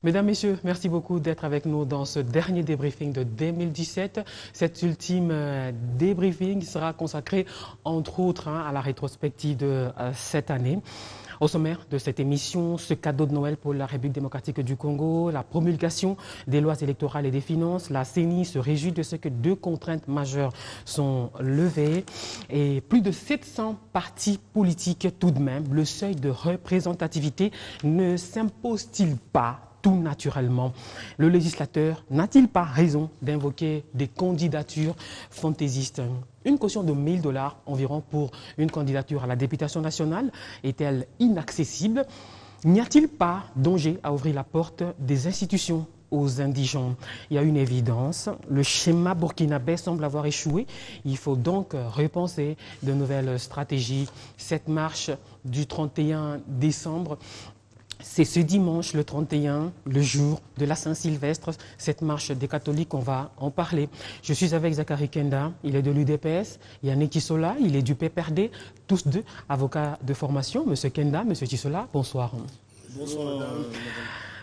Mesdames, Messieurs, merci beaucoup d'être avec nous dans ce dernier débriefing de 2017. Cet ultime débriefing sera consacré, entre autres, à la rétrospective de cette année. Au sommaire de cette émission, ce cadeau de Noël pour la République démocratique du Congo, la promulgation des lois électorales et des finances. La CENI se réjouit de ce que 2 contraintes majeures sont levées. Et plus de 700 partis politiques tout de même. Le seuil de représentativité ne s'impose-t-il pas tout naturellement? Le législateur n'a-t-il pas raison d'invoquer des candidatures fantaisistes? Une caution de 1 000 $ environ pour une candidature à la députation nationale est-elle inaccessible? N'y a-t-il pas danger à ouvrir la porte des institutions aux indigents? Il y a une évidence, le schéma burkinabé semble avoir échoué. Il faut donc repenser de nouvelles stratégies. Cette marche du 31 décembre, c'est ce dimanche, le 31, le jour de la Saint-Sylvestre, cette marche des catholiques, on va en parler. Je suis avec Zachary Kenda, il est de l'UDPS, Yannick Tissola, il est du PPRD, tous deux avocats de formation. Monsieur Kenda, Monsieur Tissola, bonsoir. Bonsoir, madame.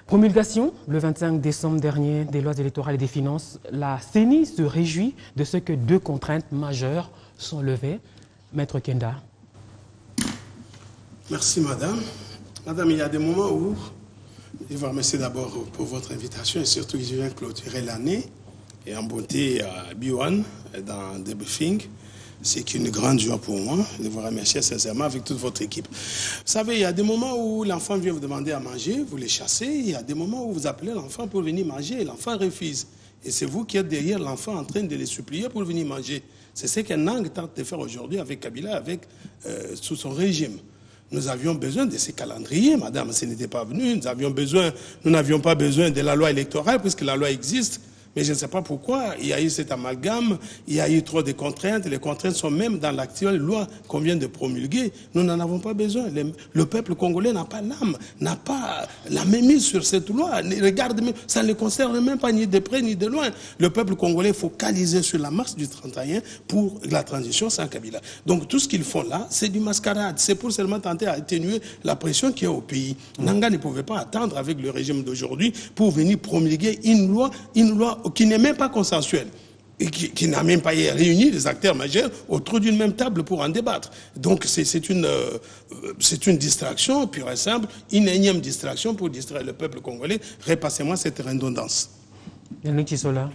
Promulgation, le 25 décembre dernier, des lois électorales et des finances. La CENI se réjouit de ce que 2 contraintes majeures sont levées. Maître Kenda. Merci, madame. Madame, il y a des moments où je vous remercie d'abord pour votre invitation et surtout que je viens clôturer l'année et en beauté à Biwan dans des briefings. C'est une grande joie pour moi de vous remercier sincèrement avec toute votre équipe. Vous savez, il y a des moments où l'enfant vient vous demander à manger, vous les chassez. Il y a des moments où vous appelez l'enfant pour venir manger et l'enfant refuse. Et c'est vous qui êtes derrière l'enfant en train de les supplier pour venir manger. C'est ce qu'un Nang tente de faire aujourd'hui avec Kabila, sous son régime. Nous avions besoin de ces calendriers, madame, ce n'était pas venu. Nous n'avions pas besoin de la loi électorale puisque la loi existe. Mais je ne sais pas pourquoi il y a eu cet amalgame, il y a eu trop de contraintes. Les contraintes sont même dans l'actuelle loi qu'on vient de promulguer. Nous n'en avons pas besoin. Le peuple congolais n'a pas l'âme, n'a pas la mainmise sur cette loi. Regarde, ça ne le concerne même pas ni de près ni de loin. Le peuple congolais est focalisé sur la marche du 31 pour la transition sans Kabila. Donc tout ce qu'ils font là, c'est du mascarade. C'est pour seulement tenter à atténuer la pression qu'il y a au pays. Nanga ne pouvait pas attendre avec le régime d'aujourd'hui pour venir promulguer une loi qui n'est même pas consensuelle et qui n'a même pas réuni les acteurs majeurs autour d'une même table pour en débattre. Donc c'est une distraction pure et simple, une énième distraction pour distraire le peuple congolais. Repassez-moi cette redondance. Yannick Tissola.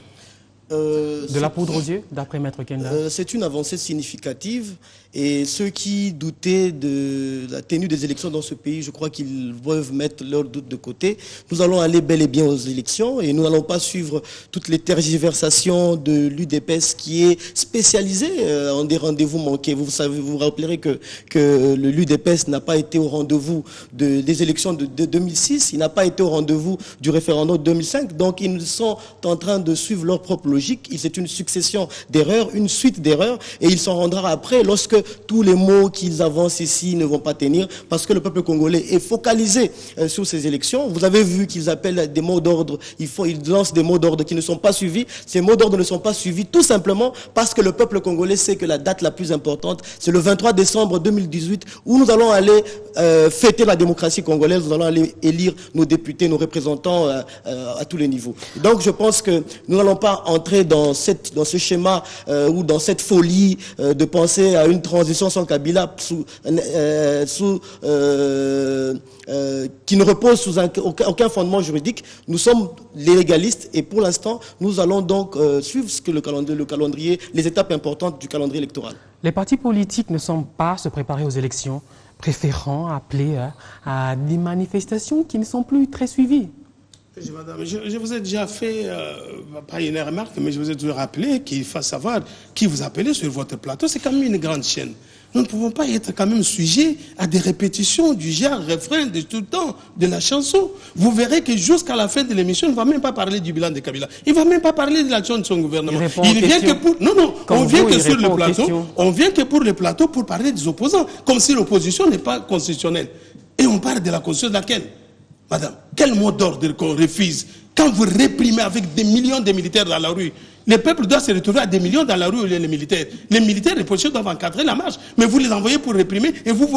De la poudre aux yeux, d'après Maître Kenda. C'est une avancée significative et ceux qui doutaient de la tenue des élections dans ce pays, je crois qu'ils doivent mettre leurs doutes de côté. Nous allons aller bel et bien aux élections et nous n'allons pas suivre toutes les tergiversations de l'UDPS qui est spécialisée en des rendez-vous manqués. Vous vous rappellerez que l'UDPS n'a pas été au rendez-vous des élections de 2006, il n'a pas été au rendez-vous du référendum de 2005, donc ils sont en train de suivre leur propre logique. C'est une succession d'erreurs, une suite d'erreurs, et il s'en rendra après lorsque tous les mots qu'ils avancent ici ne vont pas tenir, parce que le peuple congolais est focalisé sur ces élections. Vous avez vu qu'ils appellent des mots d'ordre, ils lancent des mots d'ordre qui ne sont pas suivis. Ces mots d'ordre ne sont pas suivis tout simplement parce que le peuple congolais sait que la date la plus importante, c'est le 23 décembre 2018, où nous allons aller fêter la démocratie congolaise, nous allons aller élire nos députés, nos représentants à tous les niveaux. Donc je pense que nous n'allons pas entrer dans ce schéma ou dans cette folie de penser à une transition sans Kabila qui ne repose sous aucun fondement juridique. Nous sommes les légalistes et pour l'instant, nous allons donc suivre ce que le calendrier, les étapes importantes du calendrier électoral. Les partis politiques ne semblent pas se préparer aux élections, préférant appeler à des manifestations qui ne sont plus très suivies. Madame, je vous ai déjà fait, pas une remarque, mais je vous ai toujours rappelé qu'il faut savoir qui vous appelez sur votre plateau. C'est quand même une grande chaîne. Nous ne pouvons pas être quand même sujets à des répétitions du genre refrain de tout le temps de la chanson. Vous verrez que jusqu'à la fin de l'émission, il ne va même pas parler du bilan de Kabila. Il ne va même pas parler de l'action de son gouvernement. Il vient que pour... Non, on vient que sur le plateau. On vient que pour le plateau pour parler des opposants, comme si l'opposition n'est pas constitutionnelle. Et on parle de la constitution de laquelle? Madame, quel mot d'ordre qu'on refuse quand vous réprimez avec des millions de militaires dans la rue? Le peuple doit se retrouver à des millions dans la rue où il y a les militaires. Les militaires, les policiers doivent encadrer la marche. Mais vous les envoyez pour réprimer et vous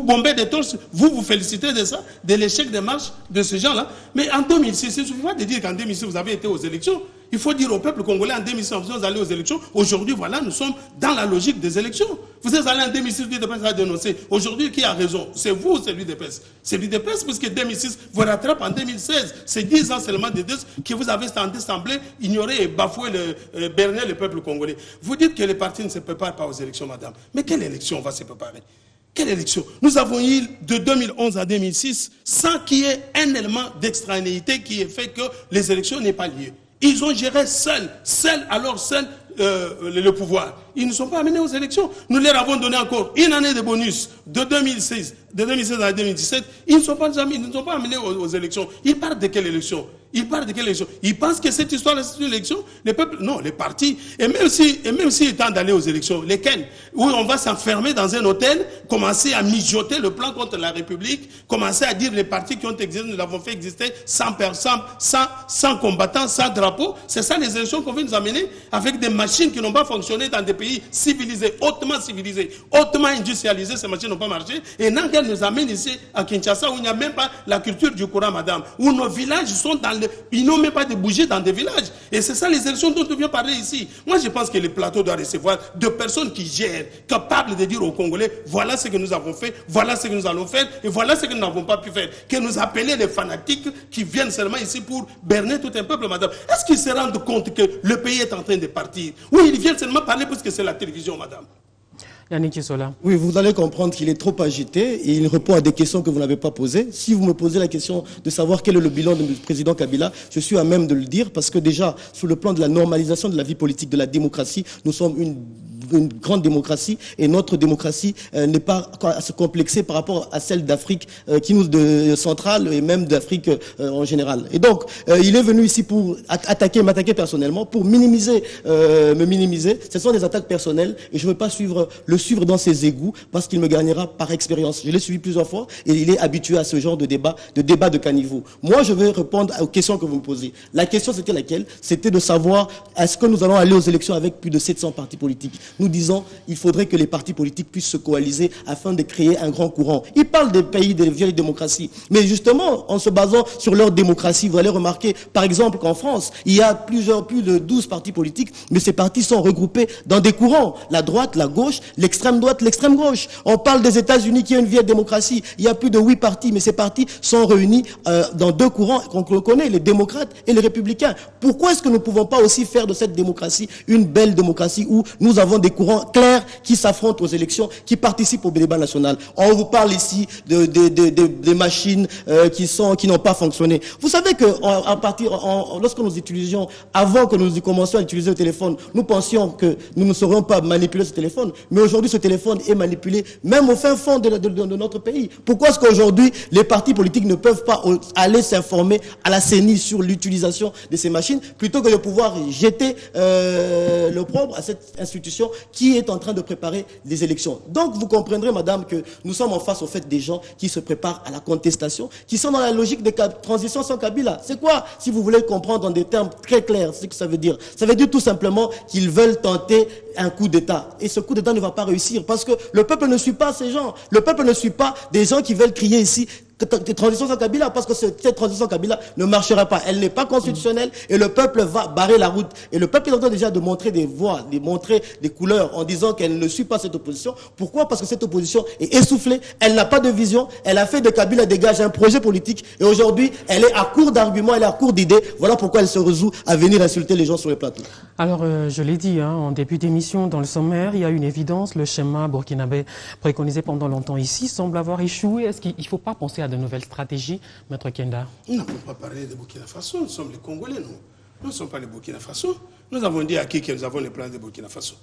bombez des torses. Vous félicitez de ça, de l'échec des marches de ces gens-là. Mais en 2006, il ne suffit pas de dire qu'en 2006, vous avez été aux élections. Il faut dire au peuple congolais en 2006, vous allez aux élections. Aujourd'hui, voilà, nous sommes dans la logique des élections. Vous êtes allé en 2006, l'UDPS a dénoncé. Aujourd'hui, qui a raison? C'est vous ou c'est l'UDPS? C'est l'UDPS, parce que 2006 vous rattrape en 2016. C'est 10 ans seulement de deux que vous avez semblé ignorer et bafouer, berner le peuple congolais. Vous dites que les partis ne se préparent pas aux élections, madame. Mais quelle élection on va se préparer? Quelle élection? Nous avons eu de 2011 à 2006 sans qu'il y ait un élément d'extranéité qui ait fait que les élections n'aient pas lieu. Ils ont géré seuls le pouvoir. Ils ne sont pas amenés aux élections. Nous leur avons donné encore une année de bonus de 2016 à 2017. Ils ne sont pas amenés aux élections. Ils parlent de quelle élection? Ils pensent que cette histoire, c'est une élection. Les peuples, non, les partis. Et même si temps d'aller aux élections, lesquelles? Où on va s'enfermer dans un hôtel, commencer à mijoter le plan contre la République, commencer à dire les partis qui ont existé, nous l'avons fait exister sans combattants, sans drapeau. C'est ça les élections qu'on veut nous amener, avec des machines qui n'ont pas fonctionné dans des pays civilisés, hautement industrialisés. Ces machines n'ont pas marché. Et non qu'elles nous amènent ici à Kinshasa, où il n'y a même pas la culture du courant, madame, où nos villages sont dans ils n'ont même pas de bougies dans des villages. Et c'est ça les élections dont on vient parler ici. Moi, je pense que le plateau doit recevoir de personnes qui gèrent, capables de dire aux Congolais, voilà ce que nous avons fait, voilà ce que nous allons faire, et voilà ce que nous n'avons pas pu faire. Que nous appeler les fanatiques qui viennent seulement ici pour berner tout un peuple, madame. Est-ce qu'ils se rendent compte que le pays est en train de partir? Oui, ils viennent seulement parler parce que c'est la télévision, madame. Yannick Kisola. Oui, vous allez comprendre qu'il est trop agité et il répond à des questions que vous n'avez pas posées. Si vous me posez la question de savoir quel est le bilan du président Kabila, je suis à même de le dire parce que déjà, sur le plan de la normalisation de la vie politique, de la démocratie, nous sommes une grande démocratie et notre démocratie n'est pas à se complexer par rapport à celle d'Afrique centrale et même d'Afrique en général. Et donc, il est venu ici pour m'attaquer personnellement, pour me minimiser. Ce sont des attaques personnelles et je ne veux pas le suivre dans ses égouts parce qu'il me gagnera par expérience. Je l'ai suivi plusieurs fois et il est habitué à ce genre de débat de caniveau. Moi, je vais répondre aux questions que vous me posez. La question, c'était laquelle? C'était de savoir est-ce que nous allons aller aux élections avec plus de 700 partis politiques? Nous disons qu'il faudrait que les partis politiques puissent se coaliser afin de créer un grand courant. Ils parlent des pays des vieilles démocraties. Mais justement, en se basant sur leur démocratie, vous allez remarquer, par exemple, qu'en France, il y a plus de 12 partis politiques, mais ces partis sont regroupés dans des courants. La droite, la gauche, l'extrême droite, l'extrême gauche. On parle des États-Unis qui est une vieille démocratie. Il y a plus de 8 partis, mais ces partis sont réunis dans deux courants qu'on connaît, les démocrates et les républicains. Pourquoi est-ce que nous ne pouvons pas aussi faire de cette démocratie une belle démocratie où nous avons des courants clairs qui s'affrontent aux élections, qui participent au débat national? On vous parle ici des machines qui n'ont pas fonctionné. Vous savez que lorsque nous utilisions, avant que nous commencions à utiliser le téléphone, nous pensions que nous ne saurions pas manipuler ce téléphone. Mais aujourd'hui, ce téléphone est manipulé même au fin fond de notre pays. Pourquoi est-ce qu'aujourd'hui, les partis politiques ne peuvent pas aller s'informer à la CENI sur l'utilisation de ces machines plutôt que de pouvoir jeter l'opprobre à cette institution qui est en train de préparer les élections? Donc, vous comprendrez, madame, que nous sommes en face au fait des gens qui se préparent à la contestation, qui sont dans la logique de transition sans Kabila. C'est quoi, si vous voulez comprendre en des termes très clairs, ce que ça veut dire? Ça veut dire tout simplement qu'ils veulent tenter un coup d'État. Et ce coup d'État ne va pas réussir parce que le peuple ne suit pas ces gens. Le peuple ne suit pas des gens qui veulent crier ici transition sans Kabila, parce que cette transition Kabila ne marchera pas. Elle n'est pas constitutionnelle et le peuple va barrer la route. Et le peuple est en train déjà de montrer des voies, de montrer des couleurs en disant qu'elle ne suit pas cette opposition. Pourquoi? Parce que cette opposition est essoufflée, elle n'a pas de vision, elle a fait de Kabila dégage un projet politique et aujourd'hui elle est à court d'arguments, elle est à court d'idées. Voilà pourquoi elle se résout à venir insulter les gens sur les plateaux. Alors je l'ai dit en début d'émission, dans le sommaire, il y a une évidence, le schéma burkinabé préconisé pendant longtemps ici semble avoir échoué. Est-ce qu'il ne faut pas penser à de nouvelles stratégies, Maître Kenda? Nous n'avons pas parlé de Burkina Faso, nous sommes les Congolais, nous. Nous ne sommes pas les Burkina Faso. Nous avons dit à qui que nous avons les plans de Burkina Faso.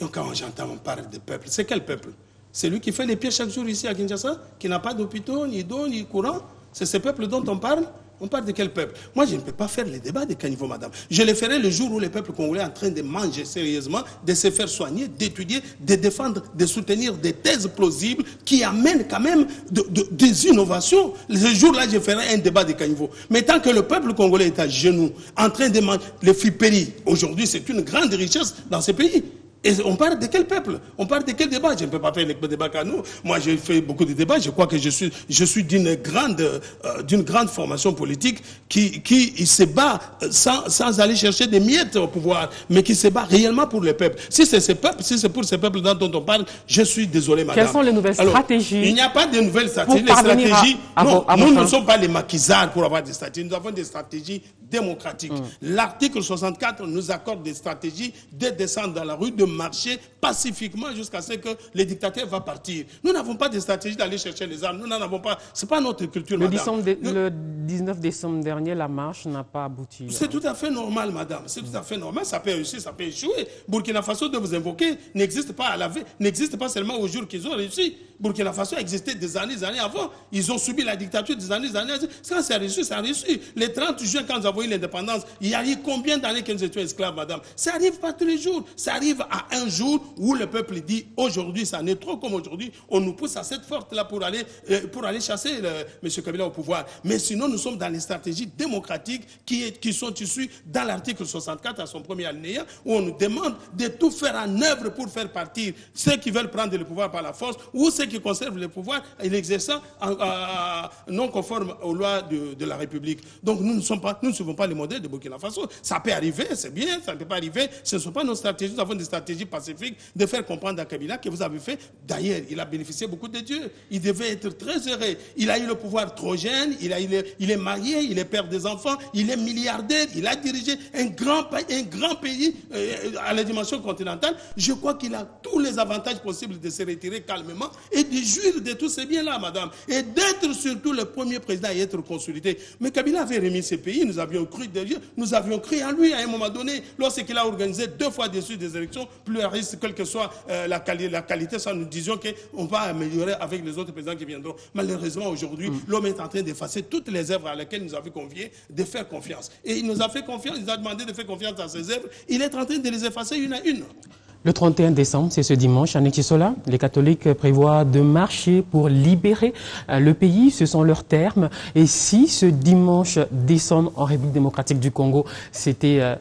Et quand j'entends, on parle de peuple. C'est quel peuple? C'est lui qui fait les pieds chaque jour ici à Kinshasa, qui n'a pas d'hôpitaux, ni d'eau, ni courant. C'est ce peuple dont on parle. On parle de quel peuple? Moi, je ne peux pas faire les débats de caniveau, madame. Je les ferai le jour où le peuple congolais est en train de manger sérieusement, de se faire soigner, d'étudier, de défendre, de soutenir des thèses plausibles qui amènent quand même des innovations. Ce jour-là, je ferai un débat de caniveau. Mais tant que le peuple congolais est à genoux, en train de manger les friperies, aujourd'hui, c'est une grande richesse dans ce pays. Et on parle de quel peuple? On parle de quel débat? Je ne peux pas faire les débats qu'à nous. Moi, j'ai fait beaucoup de débats. Je crois que je suis d'une grande formation politique qui se bat sans aller chercher des miettes au pouvoir, mais qui se bat réellement pour le peuple. Si c'est ces peuples, si c'est pour ces peuples dont on parle, je suis désolé, madame. Quelles sont les nouvelles stratégies? Il n'y a pas de nouvelles stratégies. Les stratégies, nous ne sommes pas les maquisards pour avoir des stratégies. Nous avons des stratégies démocratiques. L'article 64 nous accorde des stratégies de descendre dans la rue, de marcher pacifiquement jusqu'à ce que le dictateur va partir. Nous n'avons pas de stratégie d'aller chercher les armes. Nous n'en avons pas. C'est pas notre culture, madame. Le 19 décembre dernier, la marche n'a pas abouti. C'est tout à fait normal, madame. C'est tout à fait normal. Ça peut réussir, ça peut échouer. Burkina Faso, de vous invoquer, n'existe pas à la veille, n'existe pas seulement au jour qu'ils ont réussi. Burkina Faso existait des années avant. Ils ont subi la dictature des années. Ça, c'est réussi, ça a réussi. Le 30 juin, quand nous avons eu l'indépendance, il y a eu combien d'années que nous étions esclaves, madame? Ça arrive pas tous les jours. Ça arrive à un jour où le peuple dit, aujourd'hui, ça n'est trop comme aujourd'hui, on nous pousse à cette forte-là pour aller chasser M. Kabila au pouvoir. Mais sinon, nous sommes dans les stratégies démocratiques qui sont issues dans l'article 64 à son premier alinéa, où on nous demande de tout faire en œuvre pour faire partir ceux qui veulent prendre le pouvoir par la force ou ceux qui conservent le pouvoir et l'exerçant non conforme aux lois de la République. Donc nous ne suivons pas le modèle de Burkina Faso. Ça peut arriver, c'est bien, ça ne peut pas arriver. Ce ne sont pas nos stratégies. Nous avons des stratégies pacifiques de faire comprendre à Kabila que vous avez fait. D'ailleurs, il a bénéficié beaucoup de Dieu. Il devait être très heureux. Il a eu le pouvoir trop jeune, il est marié, il est père des enfants, il est milliardaire, il a dirigé un grand pays à la dimension continentale. Je crois qu'il a tous les avantages possibles de se retirer calmement et de jouir de tous ces biens-là, madame. Et d'être surtout le premier président à être consolidé. Mais Kabila avait remis ce pays, nous avions cru de Dieu, nous avions cru en lui à un moment donné, lorsqu'il a organisé 2 fois dessus des élections pluralistes, quelle que soit la qualité, ça nous disions qu'on va améliorer avec les autres présidents qui viendront. Malheureusement, aujourd'hui, l'homme est en train d'effacer toutes les œuvres à lesquelles nous avons convié de faire confiance. Et il nous a fait confiance, il nous a demandé de faire confiance à ces œuvres. Il est en train de les effacer une à une. Le 31 décembre, c'est ce dimanche, à Netisola, les catholiques prévoient de marcher pour libérer le pays, ce sont leurs termes. Et si ce dimanche décembre en République démocratique du Congo, c'était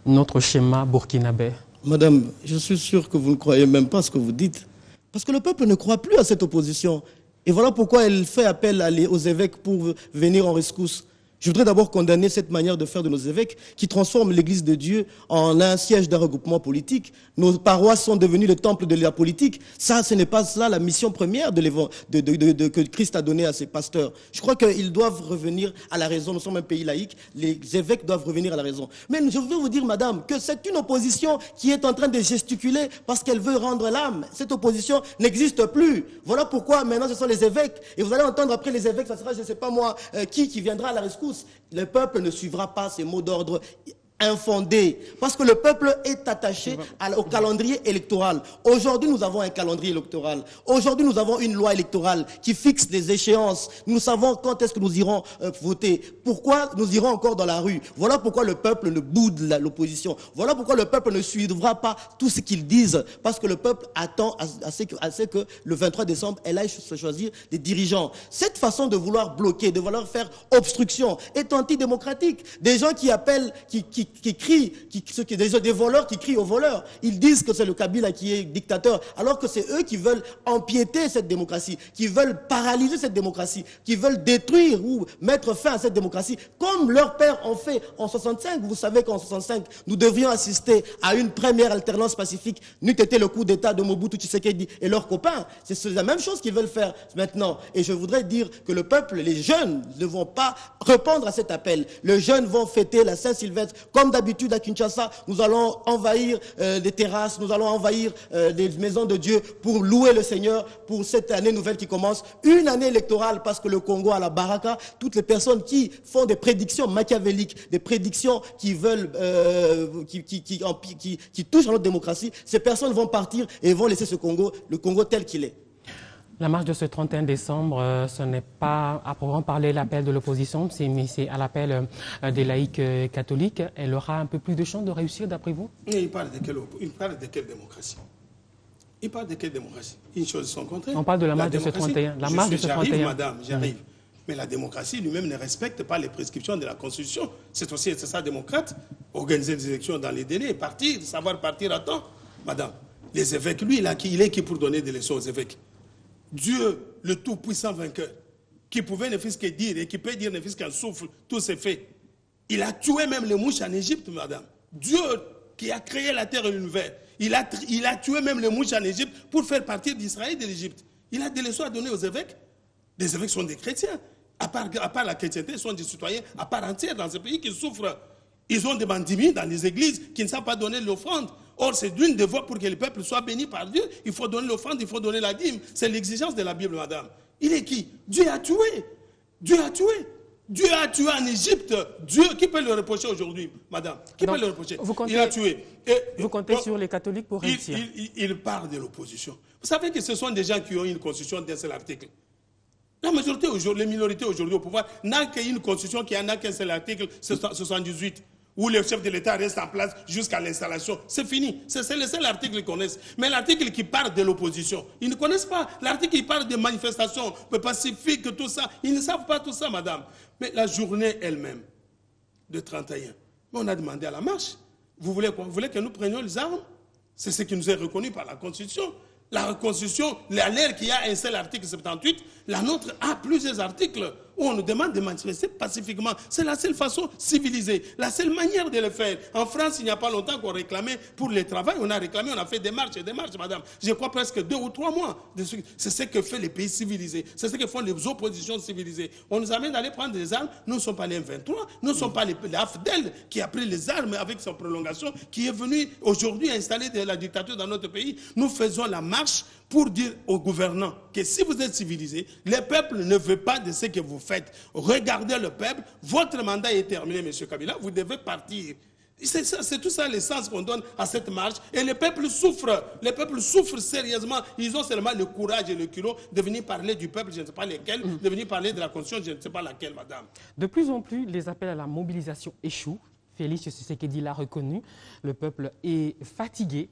notre schéma burkinabé? Madame, je suis sûr que vous ne croyez même pas ce que vous dites. Parce que le peuple ne croit plus à cette opposition. Et voilà pourquoi elle fait appel aux évêques pour venir en rescousse. Je voudrais d'abord condamner cette manière de faire de nos évêques qui transforment l'Église de Dieu en un siège d'un regroupement politique. Nos paroisses sont devenues le temple de la politique. Ça, ce n'est pas cela la mission première que Christ a donnée à ses pasteurs. Je crois qu'ils doivent revenir à la raison. Nous sommes un pays laïque. Les évêques doivent revenir à la raison. Mais je veux vous dire, madame, que c'est une opposition qui est en train de gesticuler parce qu'elle veut rendre l'âme. Cette opposition n'existe plus. Voilà pourquoi maintenant ce sont les évêques. Et vous allez entendre après les évêques, ça sera, je ne sais pas moi, qui viendra à la rescousse. Le peuple ne suivra pas ces mots d'ordre infondé, parce que le peuple est attaché au calendrier électoral. Aujourd'hui, nous avons un calendrier électoral. Aujourd'hui, nous avons une loi électorale qui fixe des échéances. Nous savons quand est-ce que nous irons voter. Pourquoi nous irons encore dans la rue? Voilà pourquoi le peuple ne boude l'opposition. Voilà pourquoi le peuple ne suivra pas tout ce qu'ils disent, parce que le peuple attend à ce que le 23 décembre, elle aille se choisir des dirigeants. Cette façon de vouloir bloquer, de vouloir faire obstruction est antidémocratique. Des gens qui appellent, qui crient, des voleurs qui crient aux voleurs. Ils disent que c'est le Kabila qui est dictateur, alors que c'est eux qui veulent empiéter cette démocratie, qui veulent paralyser cette démocratie, qui veulent détruire ou mettre fin à cette démocratie, comme leurs pères ont fait en 65. Vous savez qu'en 65, nous devions assister à une première alternance pacifique, n'eût été le coup d'État de Mobutu Tshisekedi et leurs copains. C'est la même chose qu'ils veulent faire maintenant. Et je voudrais dire que le peuple, les jeunes, ne vont pas répondre à cet appel. Les jeunes vont fêter la Saint-Sylvestre. Comme d'habitude à Kinshasa, nous allons envahir des terrasses, nous allons envahir des maisons de Dieu pour louer le Seigneur pour cette année nouvelle qui commence. Une année électorale parce que le Congo a la baraka. Toutes les personnes qui font des prédictions machiavéliques, des prédictions qui veulent, qui touchent à notre démocratie, ces personnes vont partir et vont laisser le Congo tel qu'il est. La marche de ce 31 décembre, ce n'est pas à proprement parler l'appel de l'opposition, mais c'est à l'appel des laïcs catholiques. Elle aura un peu plus de chances de réussir, d'après vous? Il parle de quelle démocratie? Il parle de quelle démocratie? Une chose sans contraire. On parle de la marche de ce 31. La marche de ce 31. Madame, j'arrive. Mais la démocratie lui-même ne respecte pas les prescriptions de la Constitution. C'est ça, démocrate. Organiser des élections dans les délais, partir, savoir partir à temps. Madame, les évêques, lui, il est qui pour donner des leçons aux évêques? Dieu, le tout-puissant vainqueur, qui pouvait ne fût-ce que dire et qui peut dire ne fût-ce qu'un souffle, tout s'est fait. Il a tué même les mouches en Égypte, madame. Dieu qui a créé la terre et l'univers, il a tué même les mouches en Égypte pour faire partir d'Israël et de l'Égypte. Il a des leçons à donner aux évêques. Les évêques sont des chrétiens. À part la chrétienté, ils sont des citoyens à part entière dans ce pays qui souffrent. Ils ont des bandimis dans les églises qui ne savent pas donner l'offrande. Or, c'est d'une des voies pour que le peuple soit béni par Dieu. Il faut donner l'offrande, il faut donner la dîme. C'est l'exigence de la Bible, madame. Il est qui? Dieu a tué. Dieu a tué. Dieu a tué en Égypte. Dieu, qui peut le reprocher aujourd'hui, madame? Qui peut le reprocher? Il a tué. Vous comptez sur les catholiques pour réussir? Il parle de l'opposition. Vous savez que ce sont des gens qui ont une constitution d'un seul article. La majorité aujourd'hui, les minorités aujourd'hui au pouvoir, n'a qu'une constitution qui n'a qu'un seul article, 78, où le chef de l'État reste en place jusqu'à l'installation. C'est fini. C'est le seul article qu'ils connaissent. Mais l'article qui parle de l'opposition, ils ne connaissent pas. L'article qui parle de manifestations pacifiques, tout ça, ils ne savent pas tout ça, madame. Mais la journée elle-même, de 31, on a demandé à la marche. Vous voulez quoi? Vous voulez que nous prenions les armes? C'est ce qui nous est reconnu par la Constitution. La Constitution, l'air qui a un seul article 78, la nôtre a plusieurs articles où on nous demande de manifester pacifiquement. C'est la seule façon civilisée, la seule manière de le faire. En France, il n'y a pas longtemps qu'on réclamait pour le travail, on a réclamé, on a fait des marches et des marches, madame. Je crois presque 2 ou 3 mois. C'est ce que font les pays civilisés, c'est ce que font les oppositions civilisées. On nous amène d'aller prendre des armes, nous ne sommes pas les M23, nous ne sommes pas les AFDEL qui a pris les armes avec sa prolongation, qui est venu aujourd'hui installer de la dictature dans notre pays. Nous faisons la marche pour dire aux gouvernants que si vous êtes civilisés, le peuple ne veut pas de ce que vous faites. Regardez le peuple, votre mandat est terminé, M. Kabila, vous devez partir. C'est tout ça l'essence qu'on donne à cette marche. Et le peuple souffre sérieusement. Ils ont seulement le courage et le culot de venir parler du peuple, je ne sais pas lesquels, de venir parler de la Constitution, je ne sais pas laquelle, madame. De plus en plus, les appels à la mobilisation échouent. Félix Tshisekedi l'a reconnu. Le peuple est fatigué,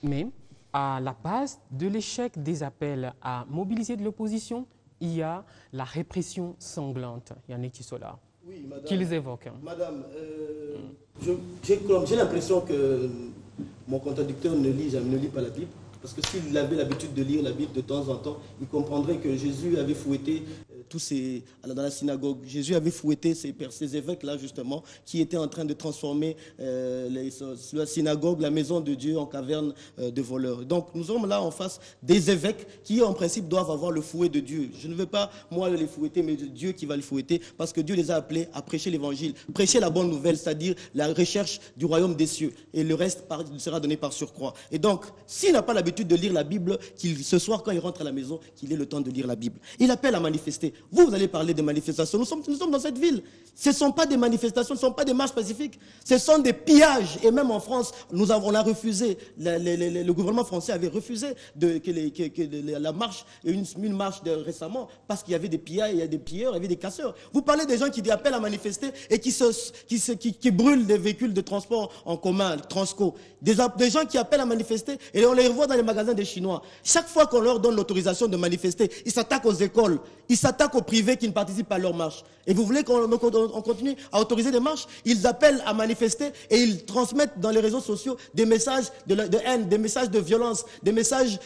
mais à la base de l'échec des appels à mobiliser de l'opposition, il y a la répression sanglante. Yannick Tissola, oui, madame, qui les évoque. Madame, j'ai l'impression que mon contradicteur ne lit pas la Bible. Parce que s'il avait l'habitude de lire la Bible de temps en temps, il comprendrait que Jésus avait fouetté dans la synagogue. Jésus avait fouetté ces évêques-là, justement, qui étaient en train de transformer la synagogue, la maison de Dieu, en caverne de voleurs. Donc, nous sommes là en face des évêques qui, en principe, doivent avoir le fouet de Dieu. Je ne veux pas, moi, les fouetter, mais Dieu qui va les fouetter, parce que Dieu les a appelés à prêcher l'évangile, prêcher la bonne nouvelle, c'est-à-dire la recherche du royaume des cieux. Et le reste sera donné par surcroît. Et donc, s'il n'a pas l'habitude de lire la Bible, ce soir, quand il rentre à la maison, qu'il ait le temps de lire la Bible. Il appelle à manifester. Vous allez parler de manifestations. Nous sommes dans cette ville. Ce ne sont pas des manifestations, ce ne sont pas des marches pacifiques. Ce sont des pillages. Et même en France, on a refusé, le gouvernement français avait refusé que la marche, une marche récemment, parce qu'il y avait des pillages, il y a des pilleurs, il y avait des casseurs. Vous parlez des gens qui appellent à manifester et qui brûlent des véhicules de transport en commun, Transco. Des gens qui appellent à manifester et on les revoit dans les magasins des Chinois. Chaque fois qu'on leur donne l'autorisation de manifester, ils s'attaquent aux écoles, ils s'attaquent aux privés qui ne participent pas à leur marche. Et vous voulez qu'on continue à autoriser des marches? Ils appellent à manifester et ils transmettent dans les réseaux sociaux des messages de haine, des messages de violence, des messages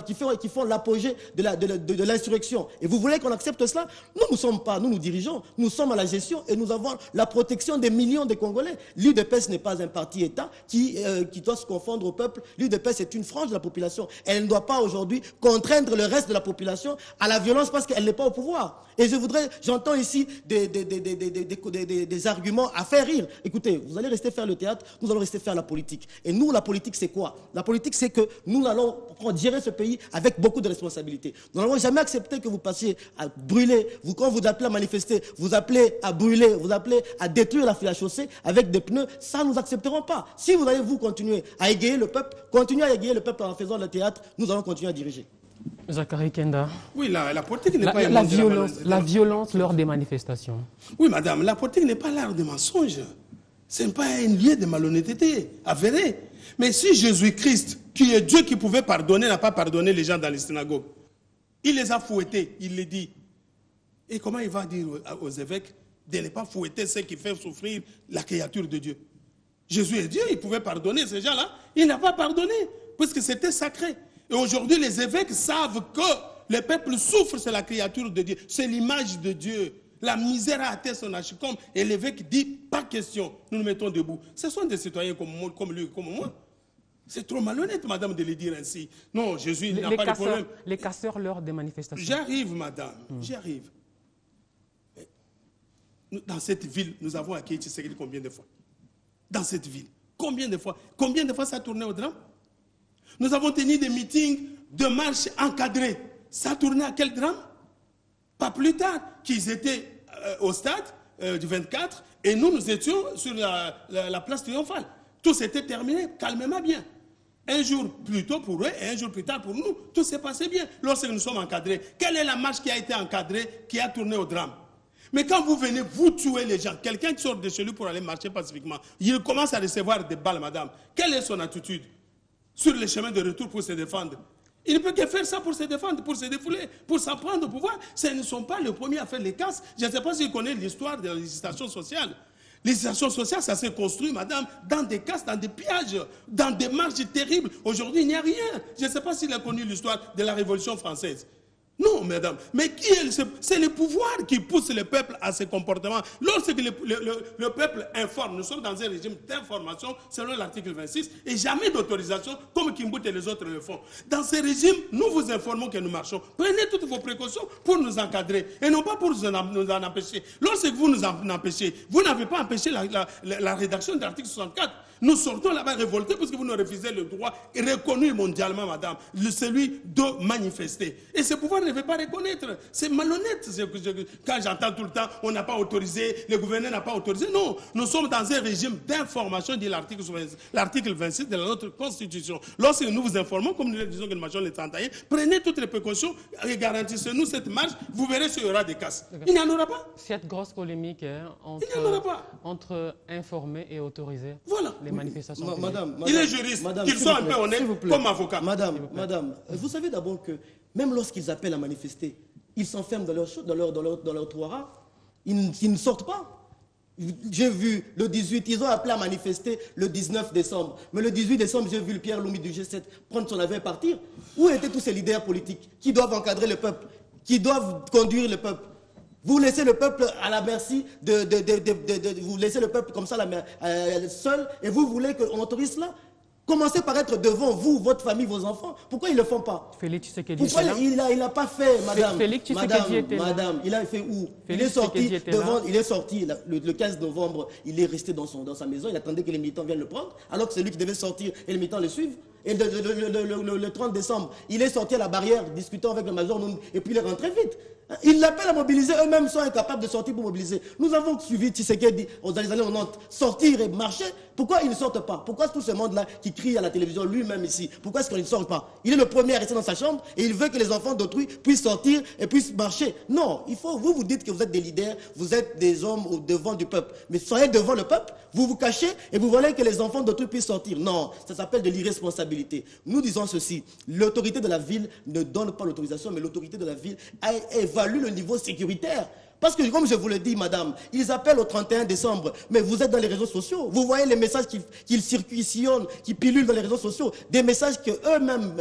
qui font l'apogée de l'insurrection. Et vous voulez qu'on accepte cela? Nous ne sommes pas, nous dirigeons, nous sommes à la gestion et nous avons la protection des millions de Congolais. L'UDPS n'est pas un parti-État qui doit se confondre au peuple. L'UDPS est une frange de la population. Elle ne doit pas aujourd'hui contraindre le reste de la population à la violence parce qu'elle n'est pas au pouvoir. Et j'entends ici des arguments à faire rire. Écoutez, vous allez rester faire le théâtre, nous allons rester faire la politique. Et nous, la politique, c'est quoi? La politique, c'est que nous allons gérer ce pays avec beaucoup de responsabilités. Nous n'allons jamais accepter que vous passiez à brûler. Quand vous appelez à manifester, vous appelez à brûler, vous appelez à détruire la chaussée avec des pneus. Ça, nous n'accepterons pas. Si vous allez continuer à égayer le peuple, continuez à égayer le peuple en faisant le théâtre, nous allons continuer à diriger. Zachary Kenda. Oui, la politique n'est pas la violence lors des manifestations. Oui, madame, la politique n'est pas l'art des mensonges. Ce n'est pas un lieu de malhonnêteté avéré. Mais si Jésus-Christ, qui est Dieu qui pouvait pardonner, n'a pas pardonné les gens dans les synagogues, il les a fouettés, il les dit. Et comment il va dire aux évêques de ne pas fouetter ceux qui font souffrir la créature de Dieu? Jésus est Dieu, il pouvait pardonner ces gens-là. Il n'a pas pardonné, puisque c'était sacré. Et aujourd'hui, les évêques savent que le peuple souffre, c'est la créature de Dieu, c'est l'image de Dieu. La misère a atteint son achicombe et l'évêque dit, pas question, nous nous mettons debout. Ce sont des citoyens comme lui, comme moi. C'est trop malhonnête, madame, de le dire ainsi. Non, Jésus n'a pas de problème. Les casseurs lors des manifestations. J'arrive, madame, j'arrive. Dans cette ville, nous avons accueilli Tshisekedi combien de fois? Dans cette ville, combien de fois? Combien de fois ça a tourné au drame? Nous avons tenu des meetings de marche encadrés. Ça a tourné à quel drame? Pas plus tard qu'ils étaient au stade du 24 et nous étions sur la place triomphale. Tout s'était terminé calmement bien. Un jour plus tôt pour eux et un jour plus tard pour nous, tout s'est passé bien lorsque nous sommes encadrés. Quelle est la marche qui a été encadrée, qui a tourné au drame? Mais quand vous venez, vous tuez les gens. Quelqu'un qui sort de chez lui pour aller marcher pacifiquement, il commence à recevoir des balles, madame. Quelle est son attitude sur les chemins de retour pour se défendre? Il ne peut que faire ça pour se défendre, pour se défouler, pour s'en prendre au pouvoir. Ce ne sont pas les premiers à faire les casses. Je ne sais pas si vous connaissez l'histoire de la législation sociale. La législation sociale, ça s'est construit, madame, dans des casses, dans des pillages, dans des marges terribles. Aujourd'hui, il n'y a rien. Je ne sais pas s'il a connu l'histoire de la Révolution française. Non, madame. Mais qui est c'est le pouvoir qui pousse le peuple à ce comportement. Lorsque le peuple informe, nous sommes dans un régime d'information selon l'article 26 et jamais d'autorisation comme Kimbout et les autres le font. Dans ce régime, nous vous informons que nous marchons. Prenez toutes vos précautions pour nous encadrer et non pas pour nous en empêcher. Lorsque vous nous en empêchez, vous n'avez pas empêché la rédaction de l'article 64. Nous sortons là-bas révoltés parce que vous nous refusez le droit reconnu mondialement, madame, celui de manifester. Et ce pouvoir ne veut pas reconnaître. C'est malhonnête. Quand j'entends tout le temps, on n'a pas autorisé, le gouverneur n'a pas autorisé. Non, nous sommes dans un régime d'information, dit l'article 26 de notre Constitution. Lorsque nous vous informons, comme nous le disons que nous marchons les 31, prenez toutes les précautions et garantissez-nous cette marche. Vous verrez s'il y aura des casses. Il n'y en aura pas. Cette grosse polémique entre informer et autoriser. Voilà. Les manifestations. Madame, il est juriste, qu'il soit un peu honnête comme avocat. Madame, vous savez d'abord que même lorsqu'ils appellent à manifester, ils s'enferment dans leur toit. Ils ne sortent pas. J'ai vu le 18, ils ont appelé à manifester le 19 décembre. Mais le 18 décembre, j'ai vu le Pierre Loumi du G7 prendre son avion et partir. Où étaient tous ces leaders politiques qui doivent encadrer le peuple, qui doivent conduire le peuple? Vous laissez le peuple à la merci vous laissez le peuple comme ça seul et vous voulez qu'on autorise cela? Commencez par être devant vous, votre famille, vos enfants. Pourquoi ils ne le font pas? Félix Tshisekedi. Pourquoi il n'a pas fait, madame? Félix Tshisekedi était là. Madame, il a fait où? Il est sorti le 15 novembre, il est resté dans sa maison, il attendait que les militants viennent le prendre, alors que c'est lui qui devait sortir et les militants le suivent. Et le 30 décembre, il est sorti à la barrière, discutant avec le major, et puis il est rentré vite. Ils l'appellent à mobiliser, eux-mêmes sont incapables de sortir pour mobiliser. Nous avons suivi Tshisekedi dans les années 90, sortir et marcher. Pourquoi ils ne sortent pas? Pourquoi tout ce monde-là qui crie à la télévision, lui-même ici, pourquoi est-ce qu'il ne sort pas? Il est le premier à rester dans sa chambre et il veut que les enfants d'autrui puissent sortir et puissent marcher. Non, vous dites que vous êtes des leaders, vous êtes des hommes au devant du peuple. Mais soyez devant le peuple, vous vous cachez et vous voulez que les enfants d'autrui puissent sortir. Non, ça s'appelle de l'irresponsabilité. Nous disons ceci, l'autorité de la ville ne donne pas l'autorisation, mais l'autorité de la ville évalue le niveau sécuritaire. Parce que, comme je vous le dis, madame, ils appellent au 31 décembre, mais vous êtes dans les réseaux sociaux. Vous voyez les messages qu'ils circulent, qui pilulent dans les réseaux sociaux. Des messages qu'eux-mêmes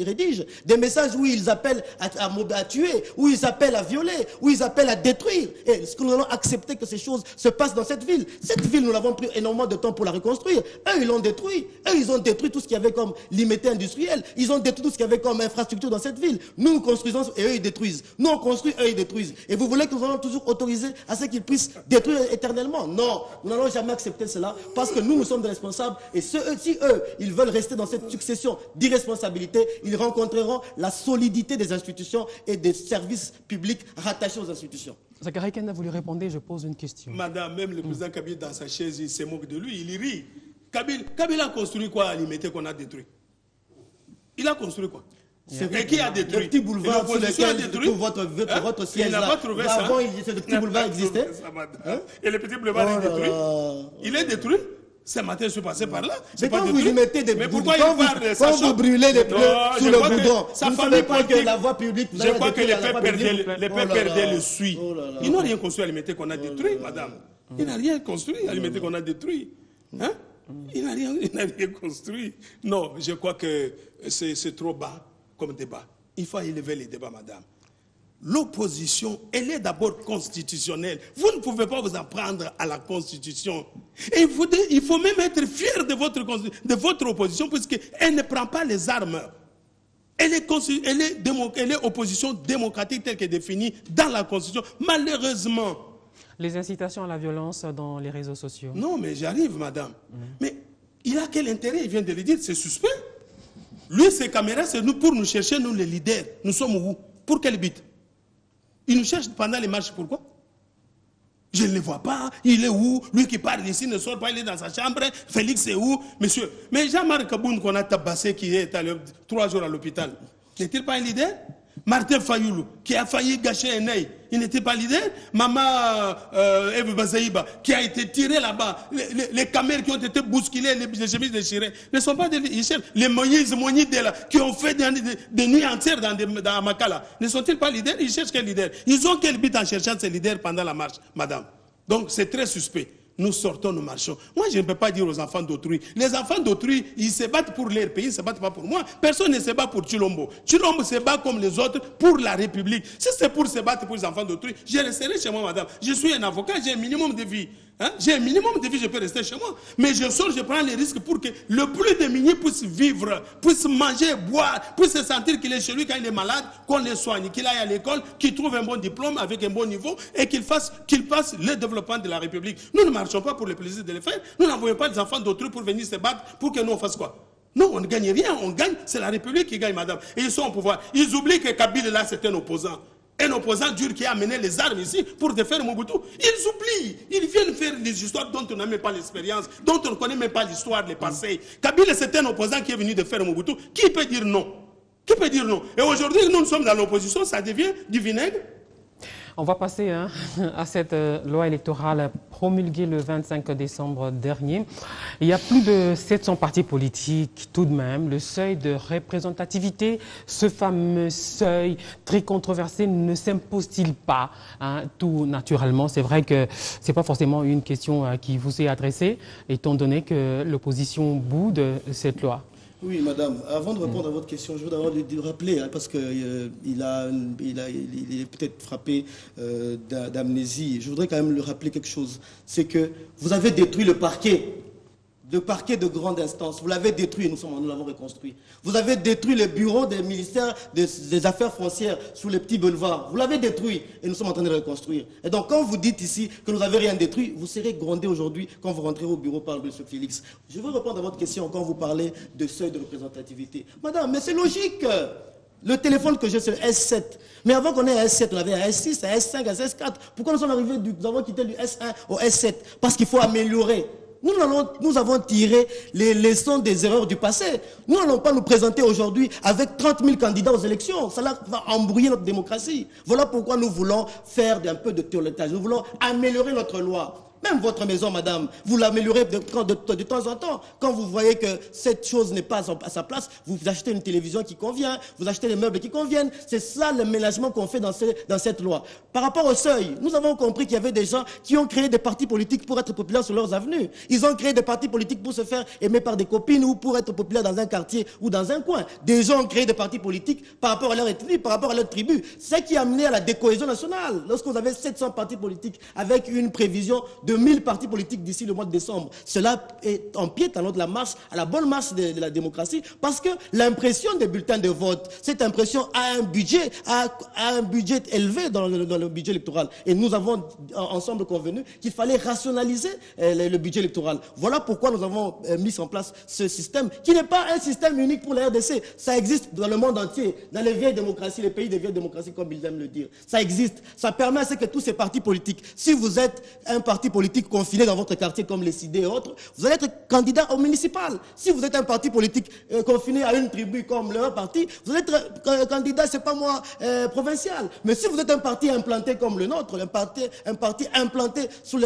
rédigent. Des messages où ils appellent à tuer, où ils appellent à violer, où ils appellent à détruire. Et est-ce que nous allons accepter que ces choses se passent dans cette ville? Cette ville, nous l'avons pris énormément de temps pour la reconstruire. Eux, ils l'ont détruit. Eux, ils ont détruit tout ce qu'il y avait comme limité industriel. Ils ont détruit tout ce qu'il y avait comme infrastructure dans cette ville. Nous, nous construisons et eux, ils détruisent. Nous, on construit, eux, ils détruisent. Et vous voulez que nous allons toujours autoriser à ce qu'ils puissent détruire éternellement? Non, nous n'allons jamais accepter cela parce que nous sommes des responsables et si eux, ils veulent rester dans cette succession d'irresponsabilité, ils rencontreront la solidité des institutions et des services publics rattachés aux institutions. Zachary Kenda, vous lui répondez, je pose une question. Madame, même le président Kabila dans sa chaise, il se moque de lui, il rit. Kabila a construit quoi à Limité qu'on a détruit? Il a construit quoi? Et qui a détruit? Le petit boulevard sur lequel votre siège il n'a pas trouvé ça. Avant, ce petit boulevard existait. Et le petit boulevard est détruit. Il est détruit. Ce matin, je suis passé par là. Mais quand vous y mettez des mais pourquoi pourquoi il parle de ça? Quand vous brûlez les pneus sur le goudron, vous ne savez pas que la voie publique... Je crois que les PPRD le suivent. Ils n'ont rien construit à l'imité qu'on a détruit, madame. Il n'a rien construit à l'imité qu'on a détruit. Hein? Il n'a rien construit. Non, je crois que c'est trop bas comme débat. Il faut élever les débats, madame. L'opposition, elle est d'abord constitutionnelle. Vous ne pouvez pas vous en prendre à la Constitution. Et il faut même être fier de votre opposition, puisqu'elle ne prend pas les armes. Elle est opposition démocratique telle qu'elle est définie dans la Constitution. Malheureusement. Les incitations à la violence dans les réseaux sociaux. Non, mais j'arrive, madame. Mais il a quel intérêt? Il vient de le dire, c'est suspect. Lui, ses caméras, c'est nous pour nous chercher, nous les leaders. Nous sommes où? Pour quel but? Il nous cherche pendant les marches, pourquoi? Je ne le vois pas, il est où? Lui qui parle ici ne sort pas, il est dans sa chambre. Félix est où? Monsieur, mais Jean-Marc Kaboun qu'on a tabassé, qui est allé 3 jours à l'hôpital, n'est-il pas un leader? Martin Fayoulou, qui a failli gâcher un œil, il n'était pas leader. Maman Eve Bazaïba, qui a été tirée là-bas. Les caméras qui ont été bousculées, les chemises déchirées, ne sont pas des leaders. Les Moïse là, qui ont fait des nuits entières dans Amakala, ne sont-ils pas leaders? Ils cherchent quel leader? Ils ont quel but en cherchant ces leaders pendant la marche, madame? Donc c'est très suspect. Nous sortons, nous marchons. Moi, je ne peux pas dire aux enfants d'autrui. Les enfants d'autrui, ils se battent pour leur pays, ils ne se battent pas pour moi. Personne ne se bat pour Chilombo. Chilombo se bat comme les autres pour la République. Si c'est pour se battre pour les enfants d'autrui, je resterai chez moi, madame. Je suis un avocat, j'ai un minimum de vie. Hein? J'ai un minimum de vie, je peux rester chez moi. Mais je sors, je prends les risques pour que le plus démuni puisse vivre, puisse manger, boire, puisse se sentir qu'il est chez lui quand il est malade, qu'on le soigne, qu'il aille à l'école, qu'il trouve un bon diplôme avec un bon niveau et qu'il fasse le développement de la République. Nous ne marchons pas pour le plaisir de le faire. Nous n'envoyons pas des enfants d'autrui pour venir se battre pour que nous on fasse quoi? Non, on ne gagne rien, on gagne, c'est la République qui gagne, madame. Et ils sont au pouvoir. Ils oublient que Kabila là, c'est un opposant. Un opposant dur qui a amené les armes ici pour défaire Mobutu. Ils oublient. Ils viennent faire des histoires dont on n'a même pas l'expérience, dont on ne connaît même pas l'histoire, les passés. Kabila, c'est un opposant qui est venu défaire Mobutu. Qui peut dire non? Qui peut dire non? Et aujourd'hui, nous sommes dans l'opposition, ça devient du vinaigre. On va passer à cette loi électorale promulguée le 25 décembre dernier. Il y a plus de 700 partis politiques tout de même. Le seuil de représentativité, ce fameux seuil très controversé, ne s'impose-t-il pas tout naturellement? C'est vrai que ce n'est pas forcément une question qui vous est adressée, étant donné que l'opposition boude cette loi. Oui, madame. Avant de répondre à votre question, je voudrais lui rappeler, parce qu'il est peut-être frappé d'amnésie. Je voudrais quand même lui rappeler quelque chose. C'est que vous avez détruit le parquet de grande instance. Vous l'avez détruit et nous l'avons reconstruit. Vous avez détruit les bureaux des ministères des affaires foncières sous les petits boulevards. Vous l'avez détruit et nous sommes en train de le reconstruire. Et donc quand vous dites ici que nous n'avons rien détruit, vous serez grondé aujourd'hui quand vous rentrez au bureau par M. Félix. Je veux répondre à votre question quand vous parlez de seuil de représentativité. Madame, mais c'est logique. Le téléphone que j'ai, c'est le S7. Mais avant qu'on ait un S7, on avait un S6, un S5, un S4. Pourquoi nous avons quitté du S1 au S7? Parce qu'il faut améliorer. Nous avons tiré les leçons des erreurs du passé. Nous n'allons pas nous présenter aujourd'hui avec 30 000 candidats aux élections. Cela va embrouiller notre démocratie. Voilà pourquoi nous voulons faire un peu de toilettage. Nous voulons améliorer notre loi. Même votre maison, madame, vous l'améliorez de temps en temps. Quand vous voyez que cette chose n'est pas à sa place, vous achetez une télévision qui convient, vous achetez les meubles qui conviennent. C'est ça le ménagement qu'on fait dans cette loi. Par rapport au seuil, nous avons compris qu'il y avait des gens qui ont créé des partis politiques pour être populaires sur leurs avenues. Ils ont créé des partis politiques pour se faire aimer par des copines ou pour être populaires dans un quartier ou dans un coin. Des gens ont créé des partis politiques par rapport à leur ethnie, par rapport à leur tribu. C'est ce qui a amené à la décohésion nationale. Lorsque vous avez 700 partis politiques avec une prévision de 1000 partis politiques d'ici le mois de décembre. Cela empiète alors de la marche, à la bonne marche de la démocratie, parce que l'impression des bulletins de vote, cette impression a un budget, élevé dans le budget électoral. Et nous avons ensemble convenu qu'il fallait rationaliser le budget électoral. Voilà pourquoi nous avons mis en place ce système, qui n'est pas un système unique pour la RDC. Ça existe dans le monde entier, dans les vieilles démocraties, les pays des vieilles démocraties, comme ils aiment le dire. Ça existe. Ça permet à ce que tous ces partis politiques, si vous êtes un parti politique, politique confiné dans votre quartier comme les CID et autres, vous allez être candidat au municipal. Si vous êtes un parti politique confiné à une tribu comme leur parti, vous allez être candidat, c'est pas moi, provincial. Mais si vous êtes un parti implanté comme le nôtre, un parti implanté sur